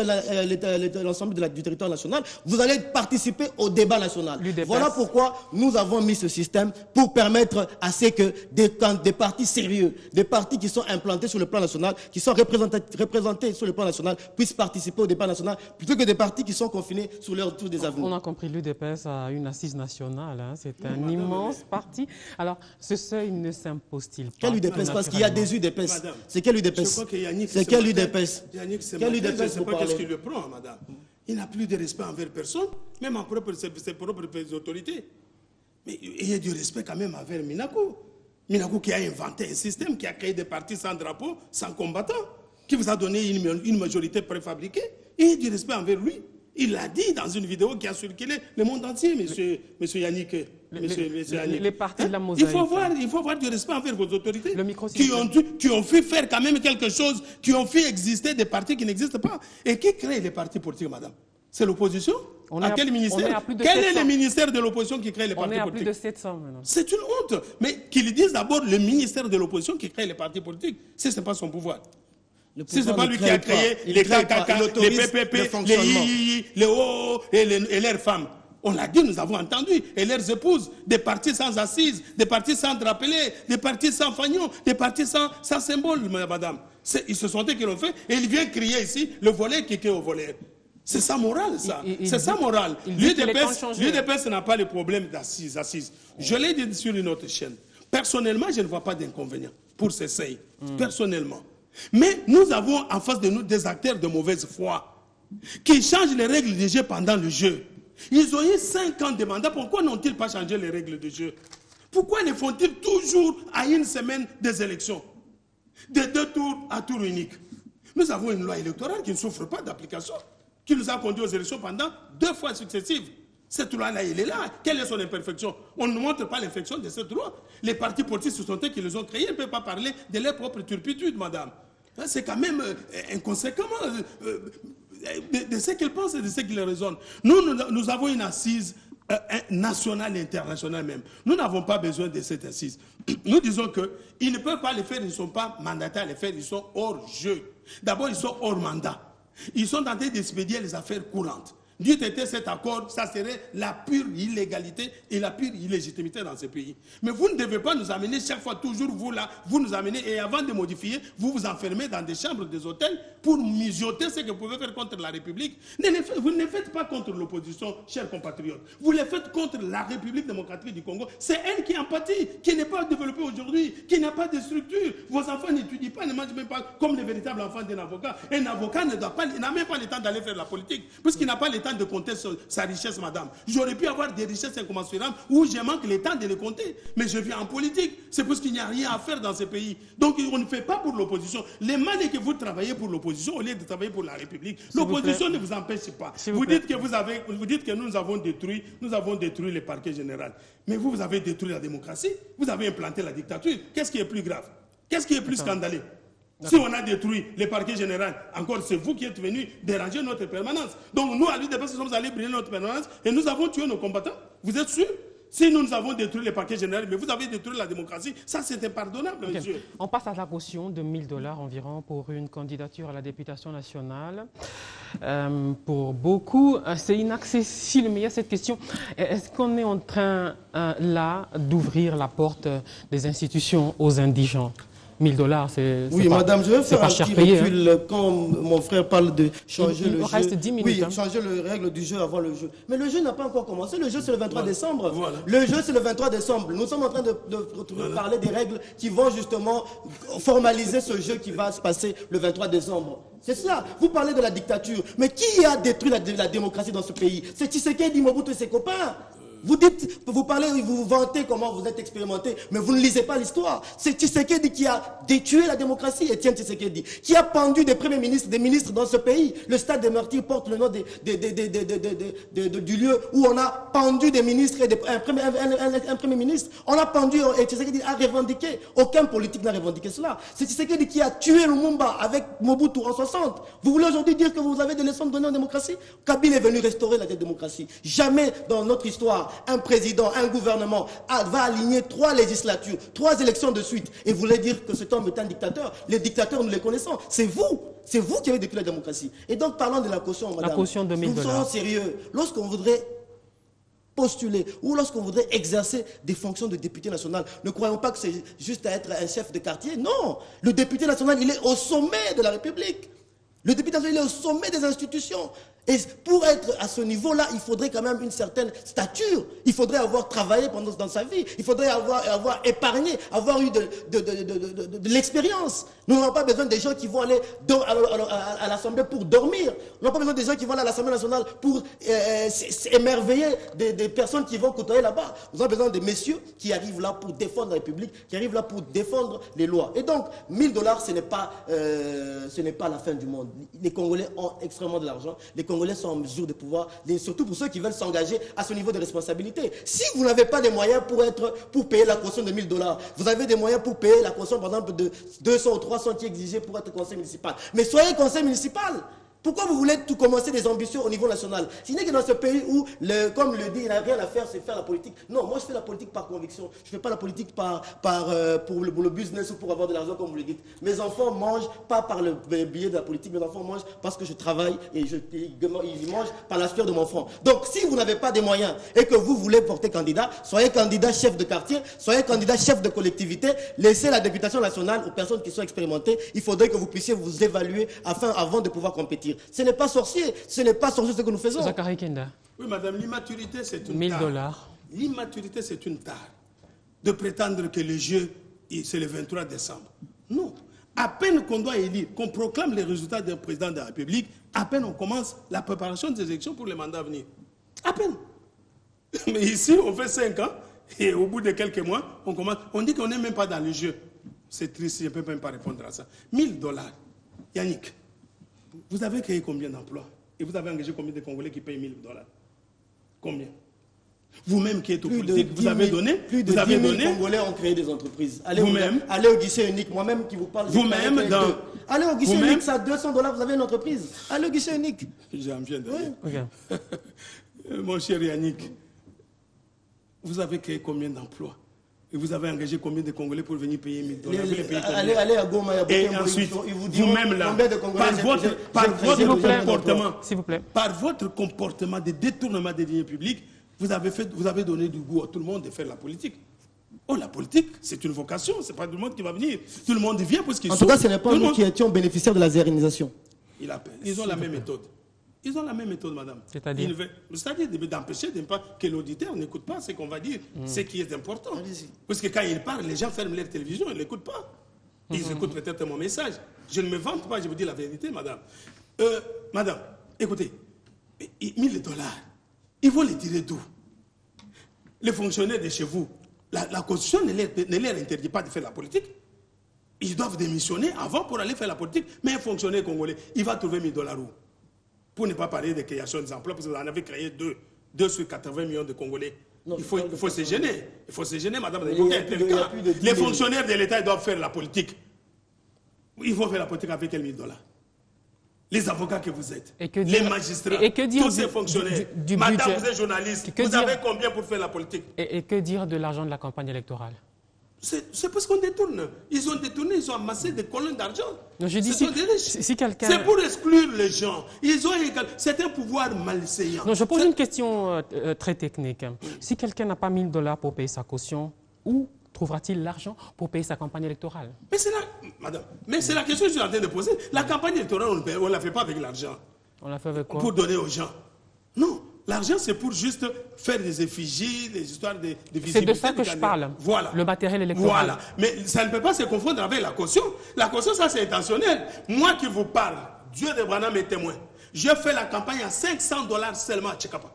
l'ensemble du territoire national, vous allez participer au débat national. Voilà pourquoi nous avons mis ce système pour permettre à ce que des partis sérieux, des partis qui sont implantés sur le plan national, qui sont représentés sur le plan national, puissent participer au débat national, plutôt que des partis qui sont confinés sur leur tour des avenues. On a compris, l'UDPS a une assise nationale, hein. C'est un immense parti. Alors, ce seuil ne s'impose-t-il pas? Quel UDPS? Parce qu'il y a des UDPS. C'est quel UDPS? C'est quel UDPS? Quel UDPS? Je ne sais pas qu'est-ce qu'il le prend, madame. Il n'a plus de respect envers personne, même en ses propres autorités. Mais il y a du respect quand même envers Minakou. Minakou qui a inventé un système, qui a créé des partis sans drapeau, sans combattants, qui vous a donné une majorité préfabriquée. Il y a du respect envers lui. Il l'a dit dans une vidéo qui a circulé le monde entier, monsieur Yannick. Les partis de la mosaïque. Il faut avoir du respect envers vos autorités qui ont fait faire quand même quelque chose, qui ont fait exister des partis qui n'existent pas. Et qui crée les partis politiques, madame? C'est l'opposition? À quel ministère? Quel est le ministère de l'opposition qui crée les partis politiques? On est à plus de 700 maintenant. C'est une honte. Mais qu'ils disent d'abord le ministère de l'opposition qui crée les partis politiques. Si ce n'est pas son pouvoir. Si ce n'est pas lui qui a créé les KKK, les PPP, les II, les O et leurs femmes. On l'a dit, nous avons entendu. Et leurs épouses, des partis sans assises, des partis sans drapelés, des partis sans fanion, des partis sans symbole, madame. Ils se sont dit qu'ils l'ont fait et ils viennent crier ici, le volet qui est au volet. C'est ça morale, ça. C'est ça morale. L'UDPS n'a pas le problème d'assises. Je l'ai dit sur une autre chaîne. Personnellement, je ne vois pas d'inconvénient pour ces seuils. Personnellement. Mais nous avons en face de nous des acteurs de mauvaise foi qui changent les règles du jeu pendant le jeu. Ils ont eu 5 ans de mandat. Pourquoi n'ont-ils pas changé les règles du jeu? Pourquoi les font-ils toujours à une semaine des élections? De 2 tours à tour unique. Nous avons une loi électorale qui ne souffre pas d'application, qui nous a conduit aux élections pendant 2 fois successives. Cette loi-là, elle est là. Quelle est son imperfection? On ne montre pas l'infection de cette loi. Les partis politiques, ce sont eux qui les ont créés. Ils ne peuvent pas parler de leur propre turpitude, madame. C'est quand même inconséquent de ce qu'ils pensent et de ce qu'ils raisonnent. Nous avons une assise nationale et internationale même. Nous n'avons pas besoin de cette assise. Nous disons qu'ils ne peuvent pas le faire, ils ne sont pas mandatés à le faire, ils sont hors jeu. D'abord, ils sont hors mandat. Ils sont en train d'expédier les affaires courantes. Dût était cet accord, ça serait la pure illégalité et la pure illégitimité dans ce pays. Mais vous ne devez pas nous amener chaque fois, toujours vous là, vous nous amenez et avant de modifier, vous vous enfermez dans des chambres, des hôtels pour mijoter ce que vous pouvez faire contre la République. Vous ne le faites pas contre l'opposition, chers compatriotes. Vous le faites contre la République démocratique du Congo. C'est elle qui en pâtit, qui n'est pas développée aujourd'hui, qui n'a pas de structure. Vos enfants n'étudient pas, ne mangent même pas comme les véritables enfants d'un avocat. Un avocat n'a même pas le temps d'aller faire la politique, puisqu'il n'a pas le temps de compter sa richesse, madame. J'aurais pu avoir des richesses incommensurables où je manque le temps de les compter. Mais je vis en politique. C'est parce qu'il n'y a rien à faire dans ce pays. Donc on ne fait pas pour l'opposition. Les manières que vous travaillez pour l'opposition au lieu de travailler pour la République, l'opposition ne vous empêche pas. Vous dites que nous avons détruit le parquet général. Mais vous avez détruit la démocratie. Vous avez implanté la dictature. Qu'est-ce qui est plus grave? Qu'est-ce qui est plus scandaleux? Si on a détruit le parquet général, encore c'est vous qui êtes venus déranger notre permanence. Donc nous, à l'UDPS, nous sommes allés brûler notre permanence et nous avons tué nos combattants. Vous êtes sûr? Si nous avons détruit le parquet général, mais vous avez détruit la démocratie, ça c'est impardonnable, monsieur. On passe à la caution de 1 000 $ environ pour une candidature à la députation nationale. Pour beaucoup, c'est inaccessible. Mais il y a cette question, est-ce qu'on est en train là d'ouvrir la porte des institutions aux indigents? 1 000 $, c'est oui, pas, madame, je vais faire un petit recul quand mon frère parle de changer le jeu. Il reste 10 minutes. Oui, changer les règles du jeu avant le jeu. Mais le jeu n'a pas encore commencé. Le jeu, c'est le 23 décembre. Voilà. Le jeu, c'est le 23 décembre. Nous sommes en train de parler des règles qui vont justement formaliser ce jeu qui va se passer le 23 décembre. C'est cela. Vous parlez de la dictature. Mais qui a détruit la démocratie dans ce pays? C'est Tshisekedi, Mobutu et ses copains. Vous parlez, vous vous vantez comment vous êtes expérimenté, mais vous ne lisez pas l'histoire. C'est Tshisekedi qui a détué la démocratie, Étienne Tshisekedi, qui a pendu des premiers ministres, des ministres dans ce pays. Le stade des Martyrs porte le nom du lieu où on a pendu des ministres et un premier ministre. On a pendu et Tshisekedi a revendiqué. Aucun politique n'a revendiqué cela. C'est Tshisekedi qui a tué Lumumba avec Mobutu en 60. Vous voulez aujourd'hui dire que vous avez des leçons de donner en démocratie? Kabila est venu restaurer la démocratie. Jamais dans notre histoire, un président, un gouvernement va aligner 3 législatures, 3 élections de suite. Et vous voulez dire que cet homme est un dictateur? Les dictateurs, nous les connaissons. C'est vous qui avez détruit la démocratie. Et donc, parlons de la caution, madame. La caution de 1000 $. Nous serons sérieux. Lorsqu'on voudrait postuler ou lorsqu'on voudrait exercer des fonctions de député national, ne croyons pas que c'est juste à être un chef de quartier. Non, le député national, il est au sommet de la République. Le député national, il est au sommet des institutions. Et pour être à ce niveau-là, il faudrait quand même une certaine stature. Il faudrait avoir travaillé dans sa vie. Il faudrait avoir épargné, avoir eu de l'expérience. Nous n'avons pas besoin des gens qui vont aller à l'Assemblée pour dormir. Nous n'avons pas besoin des gens qui vont aller à l'Assemblée nationale pour s'émerveiller des personnes qui vont côtoyer là-bas. Nous avons besoin des messieurs qui arrivent là pour défendre la République, qui arrivent là pour défendre les lois. Et donc, 1000 $, ce n'est pas la fin du monde. Les Congolais ont extrêmement de l'argent. Les Congolais sont en mesure de pouvoir, surtout pour ceux qui veulent s'engager à ce niveau de responsabilité. Si vous n'avez pas des moyens pour payer la caution de 1000 $, vous avez des moyens pour payer la caution, par exemple, de 200 ou 300 qui est exigée pour être conseiller municipal. Mais soyez conseiller municipal. Pourquoi vous voulez tout commencer des ambitions au niveau national? Ce n'est que dans ce pays où, comme le dit, il n'a rien à faire, c'est faire la politique. Non, moi je fais la politique par conviction. Je ne fais pas la politique pour le business ou pour avoir de l'argent comme vous le dites. Mes enfants mangent pas par le biais de la politique, mes enfants mangent parce que je travaille et ils mangent par la sueur de mon front. Donc si vous n'avez pas des moyens et que vous voulez porter candidat, soyez candidat chef de quartier, soyez candidat chef de collectivité, laissez la députation nationale aux personnes qui sont expérimentées. Il faudrait que vous puissiez vous évaluer avant de pouvoir compétir. Ce n'est pas sorcier, ce que nous faisons. Zakari Kenda. Oui, madame, l'immaturité, c'est une 1000 tare. $. L'immaturité, c'est une tare. De prétendre que le jeu, c'est le 23 décembre. Non. À peine qu'on doit élire, qu'on proclame les résultats du président de la République, à peine on commence la préparation des élections pour les mandats à venir. À peine. Mais ici, on fait 5 ans, et au bout de quelques mois, on commence. On dit qu'on n'est même pas dans le jeu. C'est triste, je ne peux même pas répondre à ça. 1000 $. Yannick. Vous avez créé combien d'emplois? Et vous avez engagé combien de Congolais qui payent 1000 $? Combien? Vous-même qui êtes au politique, vous avez donné? Plus de 10 000 Congolais ont créé des entreprises. Allez au guichet unique, moi-même qui vous parle. Vous-même, allez au guichet unique, ça 200 $, vous avez une entreprise. Allez au guichet unique. J'en viens de dire. Mon cher Yannick, vous avez créé combien d'emplois? Et vous avez engagé combien de Congolais pour venir payer 1000 $? Allez à Goma, et ensuite, vous-même là, par votre comportement de détournement des deniers publics, vous avez donné du goût à tout le monde de faire la politique. Oh, la politique, c'est une vocation, c'est pas tout le monde qui va venir. Tout le monde vient parce qu'il En tout cas, ce n'est pas nous qui étions bénéficiaires de la zérénisation. Ils ont la même méthode. Ils ont la même méthode, madame. C'est-à-dire d'empêcher que l'auditeur n'écoute pas ce qu'on va dire, ce qui est important. Parce que quand il parle, les gens ferment leur télévision, ils n'écoutent pas. Ils écoutent peut-être mon message. Je ne me vante pas, je vous dis la vérité, madame. Madame, écoutez, 1000 $, ils vont les tirer d'où? Les fonctionnaires de chez vous, la Constitution ne leur interdit pas de faire la politique. Ils doivent démissionner avant pour aller faire la politique. Mais un fonctionnaire congolais, il va trouver 1000 $ où? Pour ne pas parler de création des emplois, parce que vous en avez créé 2 sur 80 millions de Congolais. Non, il faut se gêner. Il faut se gêner, madame. Les fonctionnaires de l'État doivent faire la politique. Ils vont faire la politique avec quel 1000 $? Les avocats que vous êtes, les magistrats, tous ces fonctionnaires. Madame, vous êtes journaliste, vous avez combien pour faire la politique? Et que dire de l'argent de la campagne électorale? C'est parce qu'on détourne. Ils ont détourné, ils ont amassé des colonnes d'argent. Je dis si quelqu'un... C'est pour exclure les gens. C'est un pouvoir malséant. Non, je pose une question très technique. Si quelqu'un n'a pas 1000 $ pour payer sa caution, où trouvera-t-il l'argent pour payer sa campagne électorale? Mais c'est la question que je suis en train de poser. La campagne électorale, on ne la fait pas avec l'argent. On la fait avec quoi? Pour donner aux gens. Non. L'argent, c'est pour juste faire des effigies, des histoires de visibilité. C'est de ça que je parle. Voilà. Le matériel électoral. Voilà. Mais ça ne peut pas se confondre avec la caution. La caution, ça, c'est intentionnel. Moi qui vous parle, Dieu de Branham est témoin. Je fais la campagne à 500 $ seulement à Tchekapa.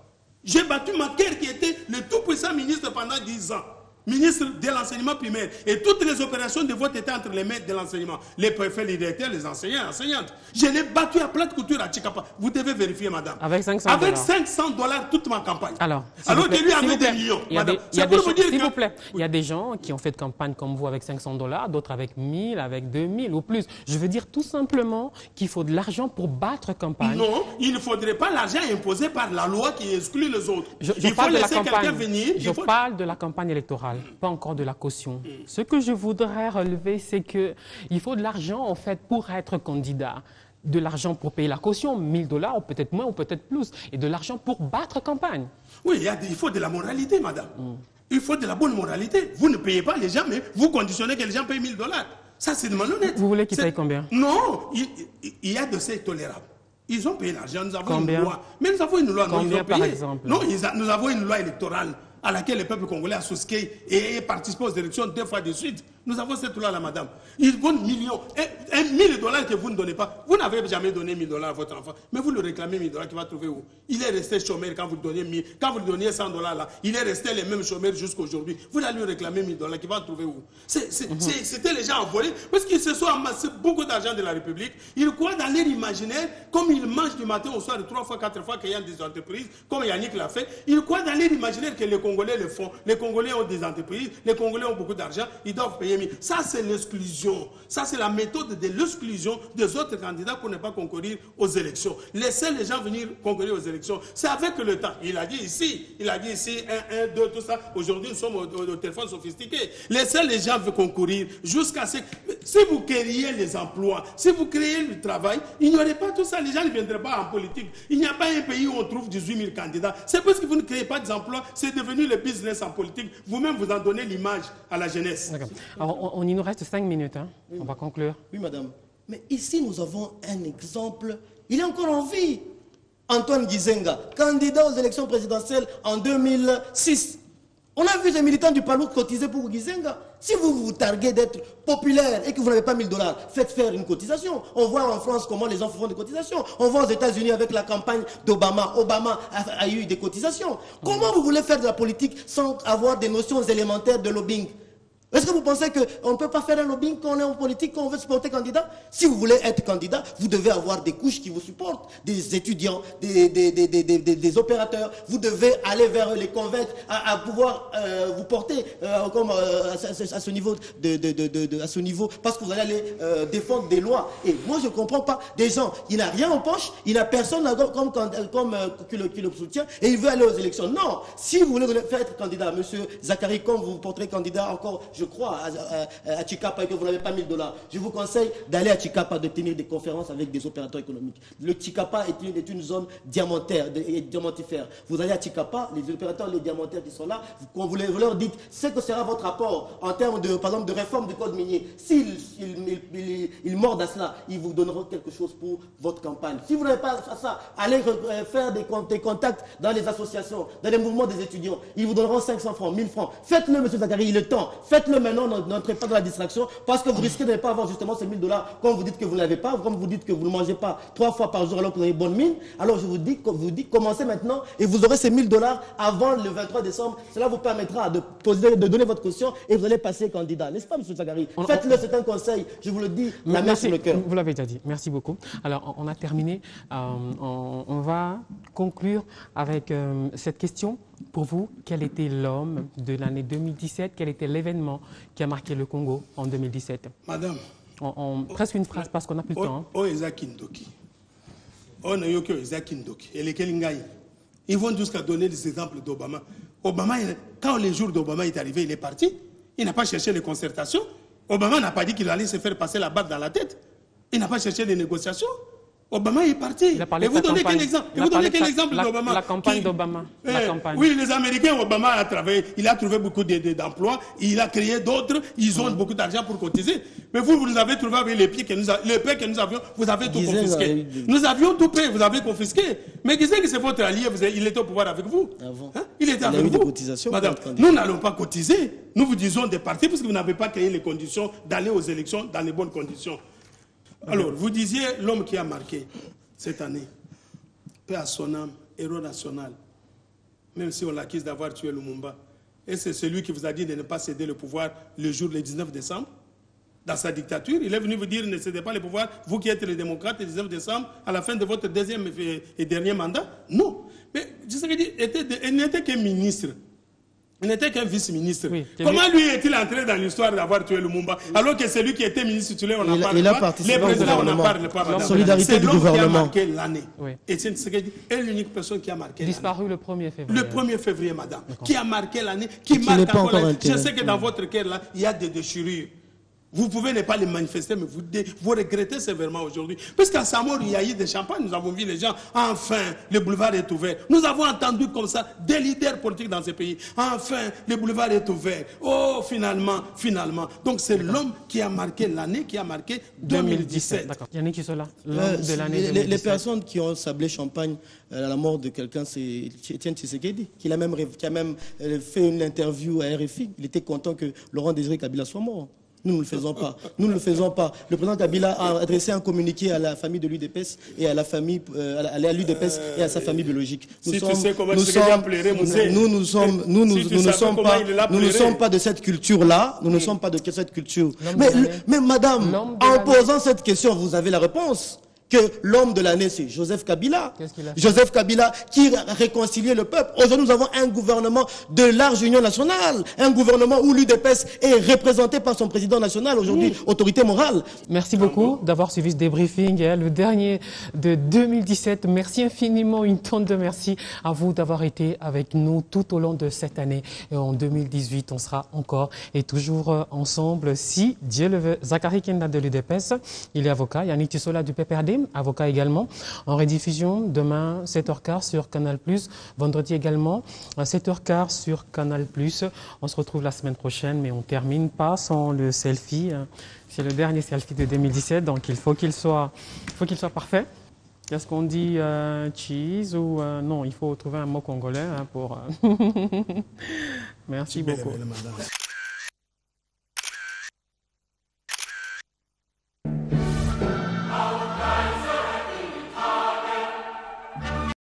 J'ai battu Maker qui était le tout puissant ministre pendant 10 ans. Ministre de l'enseignement primaire. Et toutes les opérations de vote étaient entre les maîtres de l'enseignement. Les préfets, les directeurs, les enseignants, enseignantes. Je l'ai battu à plate couture à Tchikapa. Vous devez vérifier, madame. Avec 500 Avec 500 $ toute ma campagne. Alors que lui avait des millions. S'il vous plaît, il y a des gens qui ont fait de campagne comme vous avec 500 $, d'autres avec 1000, avec 2000 ou plus. Je veux dire tout simplement qu'il faut de l'argent pour battre campagne. Non, il ne faudrait pas l'argent imposé par la loi qui exclut les autres. Il faut laisser quelqu'un venir. Je parle de la campagne électorale. Pas encore de la caution. Ce que je voudrais relever, c'est qu'il faut de l'argent en fait pour être candidat. De l'argent pour payer la caution, 1000 $, ou peut-être moins, ou peut-être plus. Et de l'argent pour battre campagne. Oui, il faut de la moralité, madame. Il faut de la bonne moralité. Vous ne payez pas les gens, mais vous conditionnez que les gens payent 1000 $. Ça, c'est de malhonnête. Vous voulez qu'ils payent combien? Non, il y a de ces tolérables. Ils ont payé l'argent, nous avons combien? Une loi. Mais nous avons une loi. Combien, non, ils ont par payé. exemple? Non, nous avons une loi électorale à laquelle le peuple congolais a souscrit et participé aux élections 2 fois de suite. Nous avons cette loi-là, madame. Ils donnent millions. Et 1000 $ que vous ne donnez pas. Vous n'avez jamais donné 1000 $ à votre enfant. Mais vous le réclamez 1000 $ qu'il va trouver où? Il est resté chômeur quand vous donniez 1000. Quand vous lui donniez 100 $ là, il est resté les mêmes chômeurs jusqu'à aujourd'hui. Vous allez lui réclamer 1000 $ qu'il va trouver où? C'était les gens envolés. Parce qu'ils se sont amassés beaucoup d'argent de la République. Ils croient dans leur imaginaire, comme ils mangent du matin au soir 3 fois, 4 fois qu'il y a des entreprises, comme Yannick l'a fait. Ils croient dans leur imaginaire que les Congolais le font. Les Congolais ont des entreprises, les Congolais ont beaucoup d'argent, ils doivent payer 1000. Ça, c'est l'exclusion. Ça, c'est la méthode de l'exclusion des autres candidats pour ne pas concourir aux élections. Laissez les gens venir concourir aux élections. C'est avec le temps. Il a dit ici, 1, 2, tout ça. Aujourd'hui, nous sommes au téléphone sophistiqué. Laissez les gens concourir jusqu'à ce que... Si vous créez les emplois, si vous créez le travail, il n'y aurait pas tout ça. Les gens ne viendraient pas en politique. Il n'y a pas un pays où on trouve 18 000 candidats. C'est parce que vous ne créez pas des emplois. C'est devenu le business en politique. Vous-même, vous en donnez l'image à la jeunesse. Alors, il nous reste 5 minutes. Hein. Oui. On va conclure. Oui, madame. Mais ici, nous avons un exemple. Il est encore en vie. Antoine Gizenga, candidat aux élections présidentielles en 2006. On a vu les militants du Palouk cotiser pour Gizenga. Si vous vous targuez d'être populaire et que vous n'avez pas 1000 $, faites faire une cotisation. On voit en France comment les gens font des cotisations. On voit aux États-Unis avec la campagne d'Obama. Obama a eu des cotisations. Comment vous voulez faire de la politique sans avoir des notions élémentaires de lobbying? Est-ce que vous pensez qu'on ne peut pas faire un lobbying quand on est en politique, quand on veut se porter candidat? Si vous voulez être candidat, vous devez avoir des couches qui vous supportent, des étudiants, des opérateurs. Vous devez aller vers eux, les convaincre à pouvoir vous porter comme à ce niveau à ce niveau, parce que vous allez aller défendre des lois. Et moi, je ne comprends pas des gens, il n'a rien en poche, il n'a personne qui le soutient, et il veut aller aux élections. Non, si vous voulez faire être candidat, monsieur Zachary, comme vous vous porterez candidat encore, je crois, à Tchikapa et que vous n'avez pas 1000 $, je vous conseille d'aller à Tchikapa, de tenir des conférences avec des opérateurs économiques. Le Tchikapa est une zone diamantaire, diamantifère. Vous allez à Tchikapa, les opérateurs, les diamantaires qui sont là, vous leur dites ce que sera votre rapport en termes de, par exemple, de réforme du code minier. S'ils mordent à cela, ils vous donneront quelque chose pour votre campagne. Si vous n'avez pas ça, allez faire des contacts dans les associations, dans les mouvements des étudiants. Ils vous donneront 500 francs, 1000 francs. Faites-le, monsieur Zachary, il est temps. Faites-le maintenant, n'entrez pas dans la distraction, parce que vous risquez de ne pas avoir justement ces 1000 $. Comme vous dites que vous ne l'avez pas, comme vous dites que vous ne mangez pas 3 fois par jour alors que vous avez bonne mine, alors je vous dis, commencez maintenant et vous aurez ces 1000 $ avant le 23 décembre. Cela vous permettra de donner votre caution et vous allez passer candidat. N'est-ce pas, monsieur Zachary? Faites-le, c'est un conseil. Je vous le dis, la main sur le cœur. Vous l'avez déjà dit. Merci beaucoup. Alors, on a terminé. On va conclure avec cette question. Pour vous, quel était l'homme de l'année 2017? Quel était l'événement qui a marqué le Congo en 2017? Madame. Presque une phrase parce qu'on n'a plus le temps. Ils vont jusqu'à donner des exemples d'Obama. Obama, quand le jour d'Obama est arrivé, il est parti. Il n'a pas cherché les concertations. Obama n'a pas dit qu'il allait se faire passer la batte dans la tête. Il n'a pas cherché les négociations. Obama est parti. Et vous donnez quel exemple? Vous donnez quel exemple d'Obama? La campagne d'Obama. Oui, les Américains, Obama a travaillé. Il a trouvé beaucoup d'emplois. Il a créé d'autres. Ils ont beaucoup d'argent pour cotiser. Mais vous nous avez trouvé avec les pieds que nous avions. Vous avez tout confisqué. Nous avions tout payé. Vous avez confisqué. Mais qui c'est que c'est votre allié? Il était au pouvoir avec vous. Hein? Il était avec vous. Madame, nous n'allons pas cotiser. Nous vous disons des partis parce que vous n'avez pas créé les conditions d'aller aux élections dans les bonnes conditions. Alors, vous disiez l'homme qui a marqué cette année, paix à son âme, héros national. même si on l'accuse d'avoir tué Lumumba. Et c'est celui qui vous a dit de ne pas céder le pouvoir le 19 décembre. Dans sa dictature, il est venu vous dire ne cédez pas le pouvoir, vous qui êtes les démocrates, le 19 décembre, à la fin de votre deuxième et dernier mandat. Non. Mais Tshisekedi il n'était qu'un ministre. Il n'était qu'un vice-ministre. Oui, comment lui est-il entré dans l'histoire d'avoir tué Lumumba alors que c'est lui qui était ministre titulaire, on n'en parle pas. Les présidents, on n'en parle pas. La solidarité du gouvernement. C'est l'homme qui a marqué l'année. Oui. Et Tshisekedi est l'unique personne qui a marqué l'année. Disparu le 1er février. Le 1er février, madame. Qui a marqué l'année, qui marque encore l'année. Je sais que dans votre cœur, là, il y a des déchirures. Vous pouvez ne pas les manifester, mais vous regrettez sévèrement aujourd'hui. Parce qu'à Samor, il y a eu des champagnes, nous avons vu les gens, enfin, le boulevard est ouvert. Nous avons entendu comme ça des leaders politiques dans ce pays. Enfin, le boulevard est ouvert. Oh, finalement. Donc c'est l'homme qui a marqué l'année, qui a marqué 2017. D'accord. Yannick Tissola, l'homme de l'année 2017. Les personnes qui ont sablé champagne à la mort de quelqu'un, c'est Étienne Tshisekedi, qui a même fait une interview à RFI. Il était content que Laurent Désiré Kabila soit mort. Nous ne le faisons pas. Nous ne le faisons pas. Le président Kabila a adressé un communiqué à la famille de l'UDPS et à la famille, à l'UDPS et à sa famille biologique. Nous ne sommes pas de cette culture-là. Nous ne sommes pas de cette culture. Mais madame, en posant cette question, vous avez la réponse. Que l'homme de l'année, c'est Joseph Kabila. Joseph Kabila qui a réconcilié le peuple. Aujourd'hui, nous avons un gouvernement de large union nationale. Un gouvernement où l'UDPS est représenté par son président national, aujourd'hui, autorité morale. Merci beaucoup d'avoir suivi ce débriefing, le dernier de 2017. Merci infiniment, une tonne de merci à vous d'avoir été avec nous tout au long de cette année. Et en 2018, on sera encore et toujours ensemble, si Dieu le veut. Zachary Kenda de l'UDPS, il est avocat. Yannick Tissola du PPRD, avocat également, en rediffusion demain 7h15 sur Canal+, vendredi également 7h15 sur Canal+. On se retrouve la semaine prochaine, mais on termine pas sans le selfie. C'est le dernier selfie de 2017, donc il faut qu'il soit parfait. Est-ce qu'on dit cheese ou non, il faut trouver un mot congolais pour... Merci beaucoup.